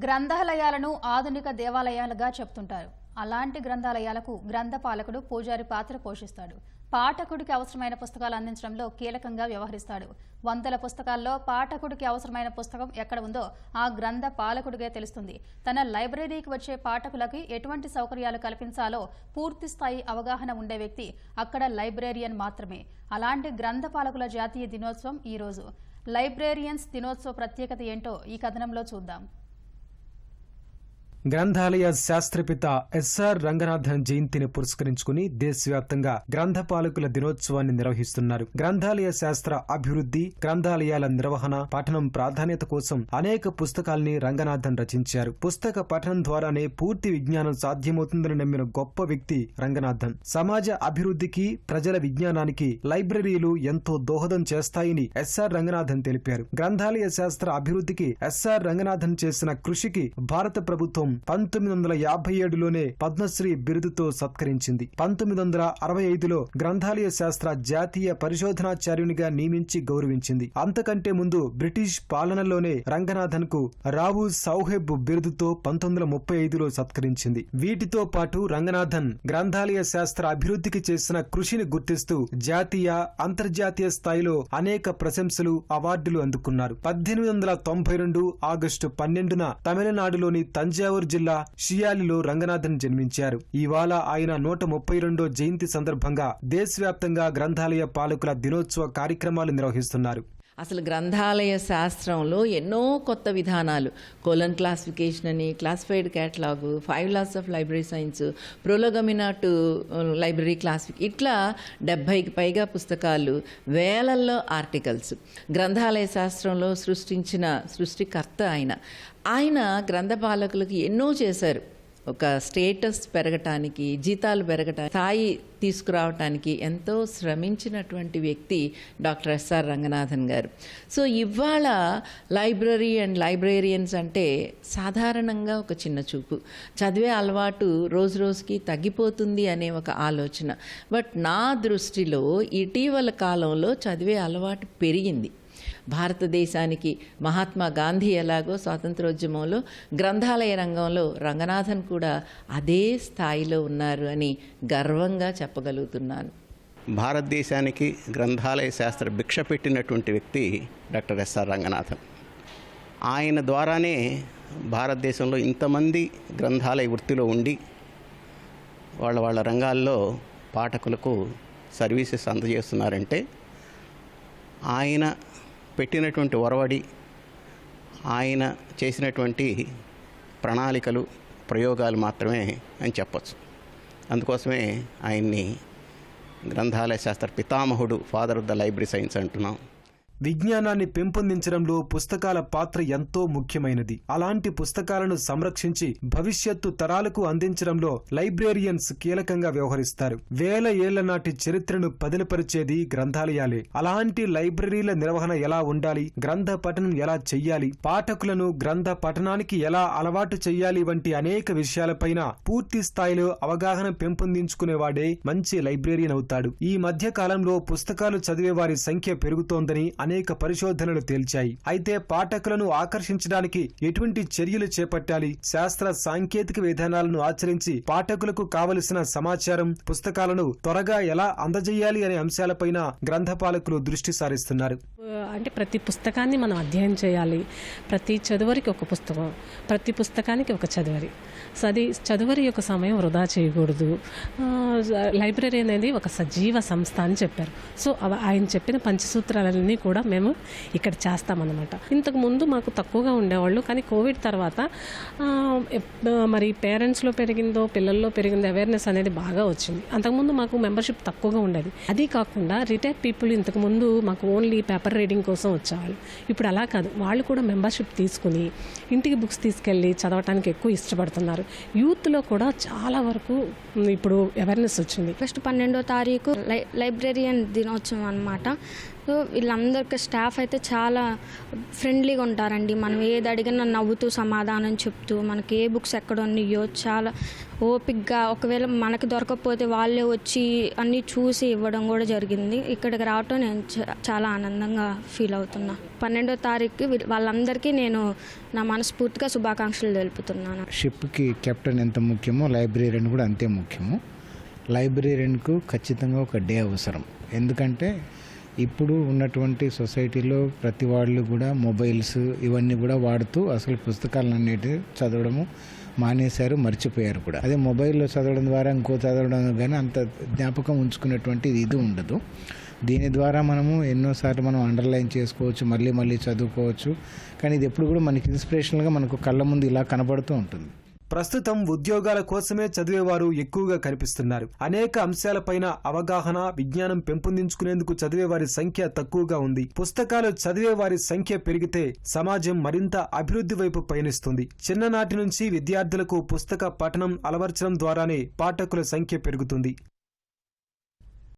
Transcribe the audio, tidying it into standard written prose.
గ్రంథాలయాలను ఆధునిక దేవాలయాలుగా చెప్తుంటారు. అలాంటి గ్రంథాలయాలకు గ్రంథపాలకుడు పూజారి పాత్ర పోషిస్తాడు. పాఠకుడికి అవసరమైన పుస్తకాలు అందించడంలో కీలకంగా వ్యవహరిస్తాడు. వందల పుస్తకాల్లో పాఠకుడికి అవసరమైన పుస్తకం ఎక్కడ ఉందో ఆ గ్రంథ పాలకుడికే తెలుస్తుంది. తన లైబ్రరీకి వచ్చే పాఠకులకి ఎటువంటి సౌకర్యాలు కల్పించాలో పూర్తి స్థాయి అవగాహన ఉండే వ్యక్తి అక్కడ లైబ్రేరియన్ మాత్రమే. అలాంటి గ్రంథపాలకుల జాతీయ దినోత్సవం ఈ రోజు. లైబ్రేరియన్స్ దినోత్సవ ప్రత్యేకత ఏంటో ఈ కథనంలో చూద్దాం. గ్రంథాలయ శాస్త్రపిత ఎస్ఆర్ రంగనాథన్ జయంతిని పురస్కరించుకుని దేశవ్యాప్తంగా గ్రంథపాలకుల దినోత్సవాన్ని నిర్వహిస్తున్నారు. గ్రంథాలయ శాస్త్ర అభివృద్ధి, గ్రంథాలయాల నిర్వహణ, పఠనం ప్రాధాన్యత కోసం అనేక పుస్తకాల్ని రంగనాథన్ రచించారు. పుస్తక పఠనం ద్వారానే పూర్తి విజ్ఞానం సాధ్యమవుతుందని నమ్మిన గొప్ప వ్యక్తి రంగనాథన్. సమాజ అభివృద్ధికి, ప్రజల విజ్ఞానానికి లైబ్రరీలు ఎంతో దోహదం చేస్తాయని ఎస్ఆర్ రంగనాథన్ తెలిపారు. గ్రంథాలయ శాస్త్ర అభివృద్ధికి ఎస్ఆర్ రంగనాథన్ చేసిన కృషికి భారత ప్రభుత్వం 1957లోనే పద్మశ్రీ బిరుదుతో సత్కరించింది. 1965లో గ్రంథాలయ శాస్త్ర జాతీయ పరిశోధనాచార్యునిగా నియమించి గౌరవించింది. అంతకంటే ముందు బ్రిటిష్ పాలనలోనే రంగనాథన్ కు రావు సౌహెబ్ బిరుదుతో 1935లో సత్కరించింది. వీటితో పాటు రంగనాథన్ గ్రంథాలయ శాస్త్ర అభివృద్ధికి చేసిన కృషిని గుర్తిస్తూ జాతీయ, అంతర్జాతీయ స్థాయిలో అనేక ప్రశంసలు, అవార్డులు అందుకున్నారు. 1892 ఆగస్టు 12న తమిళనాడులోని తంజావూరు జిల్లా షియాలిలో రంగనాథన్ జన్మించారు. ఇవాళ ఆయన 132వ జయంతి సందర్భంగా దేశవ్యాప్తంగా గ్రంథాలయ పాలకుల దినోత్సవ కార్యక్రమాలు నిర్వహిస్తున్నారు. అసలు గ్రంథాలయ శాస్త్రంలో ఎన్నో కొత్త విధానాలు, కోలన్ క్లాసిఫికేషన్ అని, classified catalogue, 5 laws of library science, prolegomena to library classification, ఇట్లా 70కి పైగా పుస్తకాలు, వేలల్లో ఆర్టికల్స్. గ్రంథాలయ శాస్త్రంలో సృష్టికర్త ఆయన గ్రంథపాలకులకు ఎన్నో చేశారు. ఒక స్టేటస్ పెరగటానికి, జీతాలు పెరగటానికి, స్థాయి తీసుకురావటానికి ఎంతో శ్రమించినటువంటి వ్యక్తి డాక్టర్ ఎస్ఆర్ రంగనాథన్ గారు. సో ఇవాళ లైబ్రరీ అండ్ లైబ్రేరియన్స్ అంటే సాధారణంగా ఒక చిన్న చూపు, చదివే అలవాటు రోజు రోజుకి తగ్గిపోతుంది అనే ఒక ఆలోచన. బట్ నా దృష్టిలో ఇటీవల కాలంలో చదివే అలవాటు పెరిగింది. భారతదేశానికి మహాత్మా గాంధీ ఎలాగో స్వాతంత్రోద్యమంలో గ్రంథాలయ రంగంలో రంగనాథన్ కూడా అదే స్థాయిలో ఉన్నారు అని గర్వంగా చెప్పగలుగుతున్నాను. భారతదేశానికి గ్రంథాలయ శాస్త్ర భిక్ష పెట్టినటువంటి వ్యక్తి డాక్టర్ ఎస్ఆర్ రంగనాథన్. ఆయన ద్వారానే భారతదేశంలో ఇంతమంది గ్రంథాలయ వృత్తిలో ఉండి వాళ్ళ రంగాల్లో పాఠకులకు సర్వీసెస్ అందజేస్తున్నారంటే ఆయన పెట్టినటువంటి ఒరవడి, ఆయన చేసినటువంటి ప్రణాళికలు, ప్రయోగాలు మాత్రమే అని చెప్పచ్చు. అందుకోసమే ఆయన్ని గ్రంథాలయ శాస్త్ర పితామహుడు, father of the library science అంటున్నాం. విజ్ఞానాన్ని పెంపొందించడంలో పుస్తకాల పాత్ర ఎంతో ముఖ్యమైనది. అలాంటి పుస్తకాలను సంరక్షించి భవిష్యత్తు తరాలకు అందించడంలో లైబ్రేరియన్స్ కీలకంగా వ్యవహరిస్తారు. వేల ఏళ్ల నాటి చరిత్రను పదిలపరిచేది గ్రంథాలయాలే. అలాంటి లైబ్రరీల నిర్వహణ ఎలా ఉండాలి, గ్రంథ పఠనం ఎలా చెయ్యాలి, పాఠకులను గ్రంథ పఠనానికి ఎలా అలవాటు చెయ్యాలి వంటి అనేక విషయాలపైన పూర్తి స్థాయిలో అవగాహన పెంపొందించుకునేవాడే మంచి లైబ్రేరియన్ అవుతాడు. ఈ మధ్య కాలంలో పుస్తకాలు చదివే వారి సంఖ్య పెరుగుతోందని అనేక పరిశోధనలు తేల్చాయి. అయితే పాఠకులను ఆకర్షించడానికి ఎటువంటి చర్యలు చేపట్టాలి, శాస్త్ర సాంకేతిక విధానాలను ఆచరించి పాఠకులకు కావలసిన సమాచారం, పుస్తకాలను త్వరగా ఎలా అందజేయాలి అనే అంశాలపైన గ్రంథపాలకులు దృష్టి సారిస్తున్నారు. అంటే ప్రతి పుస్తకాన్ని మనం అధ్యయనం చేయాలి. ప్రతి చదువరికి ఒక పుస్తకం, ప్రతి పుస్తకానికి ఒక చదువరి. సో అది చదువరి యొక్క సమయం వృధా చేయకూడదు. లైబ్రరీ అనేది ఒక సజీవ సంస్థ అని చెప్పారు. సో ఆయన చెప్పిన పంచసూత్రాలన్నీ కూడా మేము ఇక్కడ చేస్తామన్నమాట. ఇంతకుముందు మాకు తక్కువగా ఉండేవాళ్ళు, కానీ కోవిడ్ తర్వాత మరి పేరెంట్స్లో పెరిగిందో పిల్లల్లో పెరిగిందో అవేర్నెస్ అనేది బాగా వచ్చింది. అంతకుముందు మాకు మెంబర్షిప్ తక్కువగా ఉండేది. అది కాకుండా రిటైర్డ్ పీపుల్ ఇంతకుముందు మాకు ఓన్లీ పేపర్ రీడింగ్ కోసం వచ్చేవాళ్ళు. ఇప్పుడు అలా కాదు, వాళ్ళు కూడా మెంబర్షిప్ తీసుకుని ఇంటికి బుక్స్ తీసుకెళ్ళి చదవటానికి ఎక్కువ ఇష్టపడుతున్నారు. యూత్లో కూడా చాలా వరకు ఇప్పుడు అవేర్నెస్ వచ్చింది. ఆగస్టు 12వ తారీఖు లైబ్రేరియన్ దినోత్సవం అన్నమాట. సో వీళ్ళందరికీ స్టాఫ్ అయితే చాలా ఫ్రెండ్లీగా ఉంటారండి. మనం ఏది అడిగినా నవ్వుతూ సమాధానం చెప్తూ, మనకి ఏ బుక్స్ ఎక్కడ ఉన్నాయో చాలా ఓపిక్గా, ఒకవేళ మనకి దొరకకపోతే వాళ్ళే వచ్చి అన్నీ చూసి ఇవ్వడం కూడా జరిగింది. ఇక్కడికి రావటం నేను చాలా ఆనందంగా ఫీల్ అవుతున్నా. 12వ తారీఖు వాళ్ళందరికీ నేను నా మనస్ఫూర్తిగా శుభాకాంక్షలు తెలుపుతున్నాను. షిప్కి కెప్టెన్ ఎంత ముఖ్యమో లైబ్రేరియన్ కూడా అంతే ముఖ్యము. లైబ్రేరియన్కు ఖచ్చితంగా ఒక డే అవసరం. ఎందుకంటే ఇప్పుడు ఉన్నటువంటి సొసైటీలో ప్రతి వాళ్ళు కూడా మొబైల్స్ ఇవన్నీ కూడా వాడుతూ అసలు పుస్తకాలను అనేటివి చదవడము మానేశారు, మర్చిపోయారు కూడా. అదే మొబైల్లో చదవడం ద్వారా ఇంకో చదవడం కానీ అంత జ్ఞాపకం ఉంచుకునేటువంటి ఇది ఉండదు. దీని ద్వారా మనము ఎన్నోసార్లు మనం అండర్లైన్ చేసుకోవచ్చు, మళ్ళీ మళ్ళీ చదువుకోవచ్చు. కానీ ఇది ఎప్పుడు కూడా మనకి ఇన్స్పిరేషనల్గా మనకు కళ్ళ ముందు ఇలా కనబడుతూ ఉంటుంది. ప్రస్తుతం ఉద్యోగాల కోసమే చదివేవారు ఎక్కువగా కనిపిస్తున్నారు. అనేక అంశాలపైన అవగాహన, విజ్ఞానం పెంపొందించుకునేందుకు చదివేవారి సంఖ్య తక్కువగా ఉంది. పుస్తకాలు చదివేవారి సంఖ్య పెరిగితే సమాజం మరింత అభివృద్ధి వైపు పయనిస్తుంది. చిన్ననాటి నుంచి విద్యార్థులకు పుస్తక పఠనం అలవర్చడం ద్వారానే పాఠకుల సంఖ్య పెరుగుతుంది.